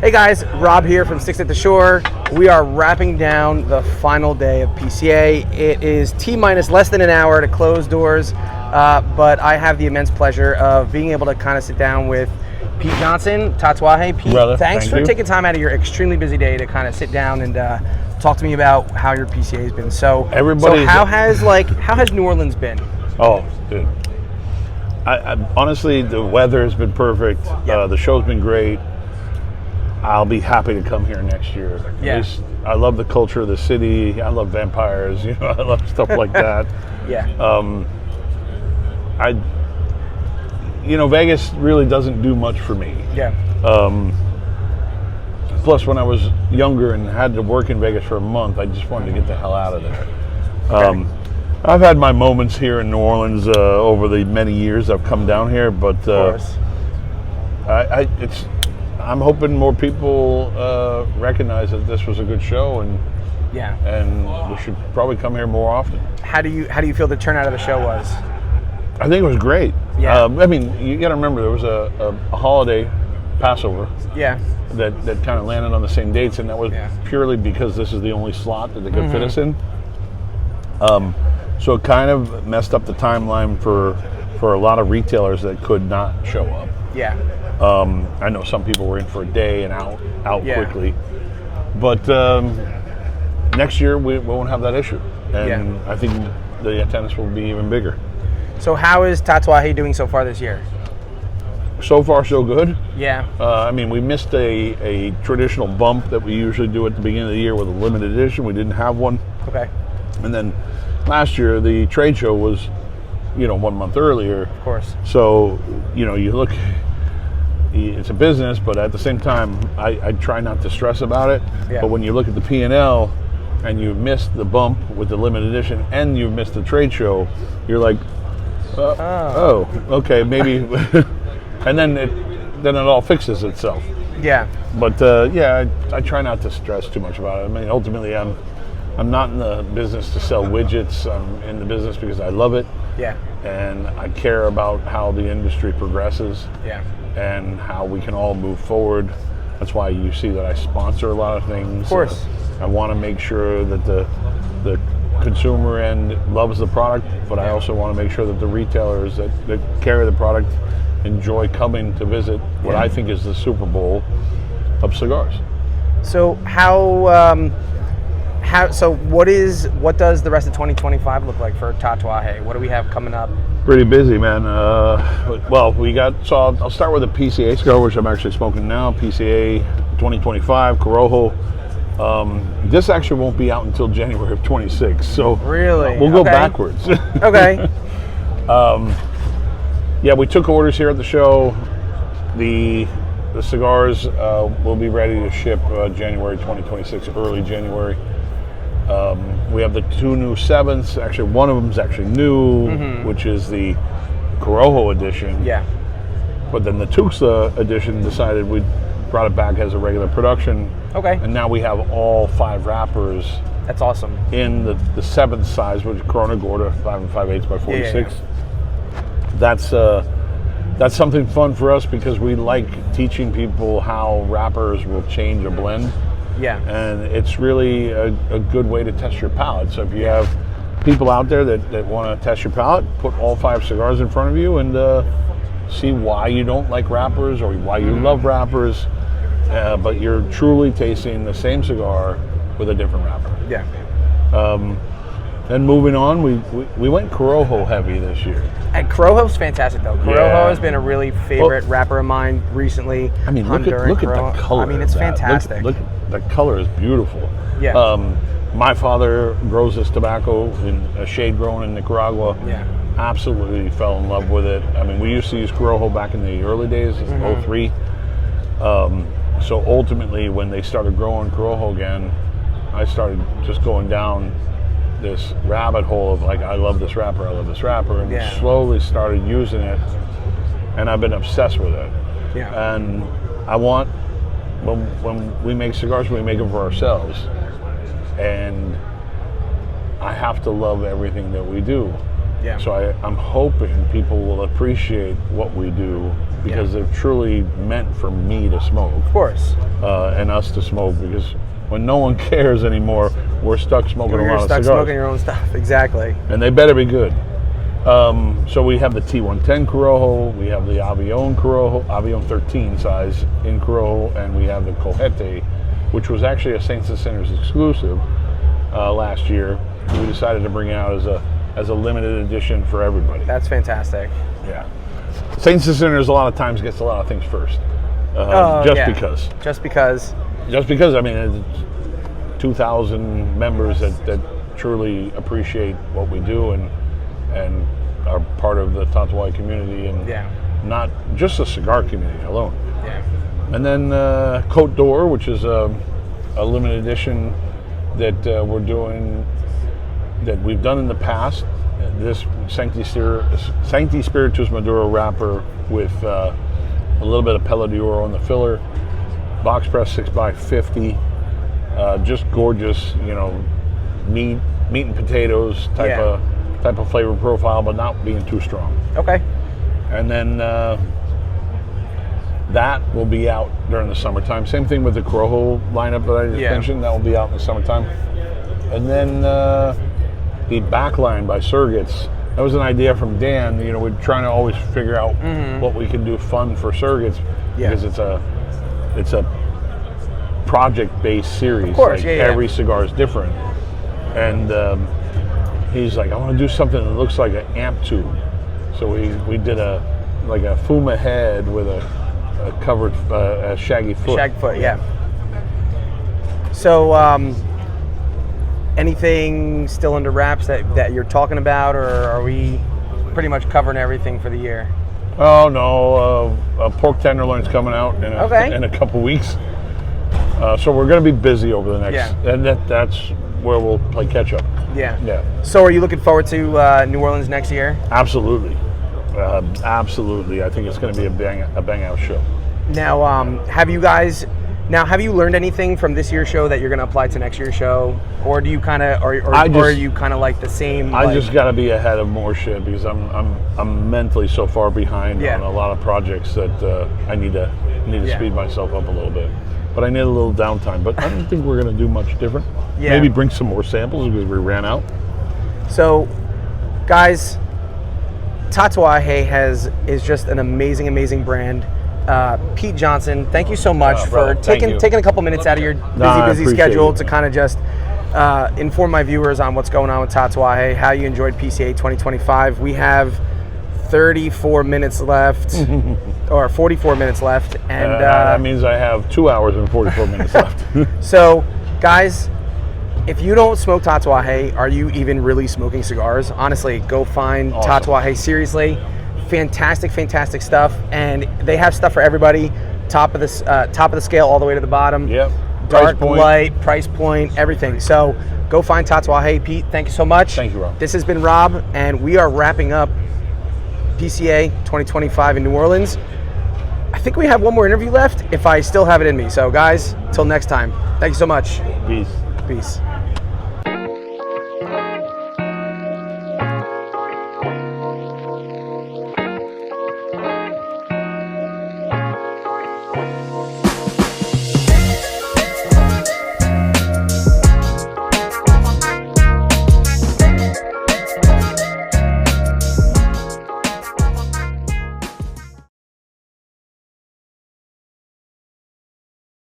Hey guys, Rob here from Sticks at the Shore. We are wrapping down the final day of PCA. It is T-minus less than an hour to close doors, but I have the immense pleasure of being able to kind of sit down with Pete Johnson, Tatuaje. Pete, brother, thanks thank for you. taking time out of your extremely busy day to kind of sit down and talk to me about how your PCA has been. So how has New Orleans been? Oh, dude. I honestly, the weather has been perfect. Yep. The show's been great. I'll be happy to come here next year. Yeah. I love the culture of the city. I love vampires. I love stuff like that. Yeah. Vegas really doesn't do much for me. Yeah. Plus, when I was younger and had to work in Vegas for a month, I just wanted to get the hell out of there. Okay. I've had my moments here in New Orleans over the many years I've come down here, but Of course. I'm hoping more people recognize that this was a good show, and we should probably come here more often. How do you feel the turnout of the show was? I think it was great. Yeah. You got to remember there was a holiday, Passover, Yeah. that kind of landed on the same dates, and that was Yeah. purely because this is the only slot that they could fit us in. So it kind of messed up the timeline for a lot of retailers that could not show up. Yeah. I know some people were in for a day and out Yeah. quickly, but next year we won't have that issue, and I think the attendance will be even bigger. So how is Tatuaje doing so far this year? So far, so good. Yeah. We missed a traditional bump that we usually do at the beginning of the year with a limited edition. We didn't have one, Okay. and then last year the trade show was, 1 month earlier. Of course. So, you look, it's a business, but at the same time, I try not to stress about it. Yeah. But when you look at the P&L and you missed the bump with the limited edition and you missed the trade show, you're like, okay, maybe. And then it all fixes itself. Yeah. But I try not to stress too much about it. Ultimately, I'm not in the business to sell widgets. I'm in the business because I love it. Yeah. And I care about how the industry progresses. Yeah. And how we can all move forward. That's why you see that I sponsor a lot of things. Of course. I want to make sure that the consumer end loves the product, but I also want to make sure that the retailers that carry the product enjoy coming to visit what I think is the Super Bowl of cigars. So what does the rest of 2025 look like for Tatuaje? What do we have coming up? Pretty busy, man. I'll start with a PCA cigar, which I'm actually smoking now. PCA 2025 Corojo. This actually won't be out until January of 26. So Really? we'll go Okay. backwards. Okay. We took orders here at the show. The cigars will be ready to ship January 2026, early January. We have the 2 new 7s. Actually, one of them is actually new, which is the Corojo edition. Yeah. But then the Tuxa edition decided we brought it back as a regular production. Okay. And now we have all 5 wrappers That's awesome. in the 7th size, which is Corona Gorda 5 5/8 by 46. That's something fun for us because we like teaching people how wrappers will change a blend. Yeah. And it's really a good way to test your palate. So if you have people out there that want to test your palate, put all 5 cigars in front of you and see why you don't like wrappers or why you love wrappers, but you're truly tasting the same cigar with a different wrapper. Yeah. Then moving on, we went Corojo heavy this year. And Corojo's fantastic though. Corojo Yeah. has been a really favorite wrapper of mine recently. Look Hunter at and the Corojo. color. It's of that. fantastic. Look, the color is beautiful. Yeah. My father grows this tobacco in a shade grown in Nicaragua. Yeah. Absolutely fell in love with it. We used to use Corojo back in the early days, 03. So ultimately, when they started growing Corojo again, I started just going down this rabbit hole of I love this wrapper, and slowly started using it, and I've been obsessed with it. Yeah. And I want, when we make cigars, we make them for ourselves, and I have to love everything that we do. Yeah. So I'm hoping people will appreciate what we do because they're truly meant for me to smoke. Of course. And us to smoke, because when no one cares anymore, we're stuck smoking a lot of cigars. You're stuck smoking your own stuff, exactly. And they better be good. So we have the T110 Corojo, we have the Avión Corojo, Avión 13 size in Corojo, and we have the Cojete, which was actually a Saints and Sinners exclusive last year. We decided to bring out as a limited edition for everybody. That's fantastic. Yeah. Saints and Sinners a lot of times gets a lot of things first. Because. Just because. Just because, I mean, it's 2,000 members that truly appreciate what we do and are part of the Tatuaje community and not just the cigar community alone. Yeah. And then Côte d'Or, which is a limited edition that we're doing, that we've done in the past. This Sancti Spiritus Maduro wrapper with a little bit of Pelo de Oro on the filler, box press 6x50, just gorgeous, meat and potatoes type of flavor profile, but not being too strong. Okay. And then that will be out during the summertime. Same thing with the Corojo lineup that I just mentioned. That will be out in the summertime. And then the backline by Surrogates. That was an idea from Dan. We're trying to always figure out what we can do fun for Surrogates because it's a project-based series. Of course, every cigar is different. And he's like, I want to do something that looks like an amp tube. So we did a Fuma head with a covered a shaggy foot. Shag foot, yeah. So anything still under wraps that you're talking about, or are we pretty much covering everything for the year? Oh no, pork tenderloin's coming out in a couple weeks. So we're going to be busy over the next, and that's where we'll play catch up. Yeah. Yeah. So are you looking forward to New Orleans next year? Absolutely. Absolutely. I think it's going to be a bang out show. Now, have you learned anything from this year's show that you're going to apply to next year's show, or do you kind of, or are you kind of like the same? I just got to be ahead of more shit because I'm mentally so far behind on a lot of projects that I need to speed myself up a little bit. But I need a little downtime. But I don't think we're going to do much different. Yeah. Maybe bring some more samples because we ran out. So, guys, Tatuaje is just an amazing brand. Pete Johnson, thank you so much for taking a couple minutes out of your busy schedule to kind of just inform my viewers on what's going on with Tatuaje, how you enjoyed PCA 2025. We have 34 minutes left, or 44 minutes left, and that means I have 2 hours and 44 minutes left. So, guys, if you don't smoke Tatuaje, are you even really smoking cigars? Honestly, go find Tatuaje. Seriously, fantastic stuff, and they have stuff for everybody. Top of the scale, all the way to the bottom. Yep. Dark, light, price point, everything. So go find Tatuaje. Pete, thank you so much. Thank you, Rob. This has been Rob, and we are wrapping up PCA 2025 in New Orleans. I think we have one more interview left, if I still have it in me. So, guys, till next time, thank you so much. Peace.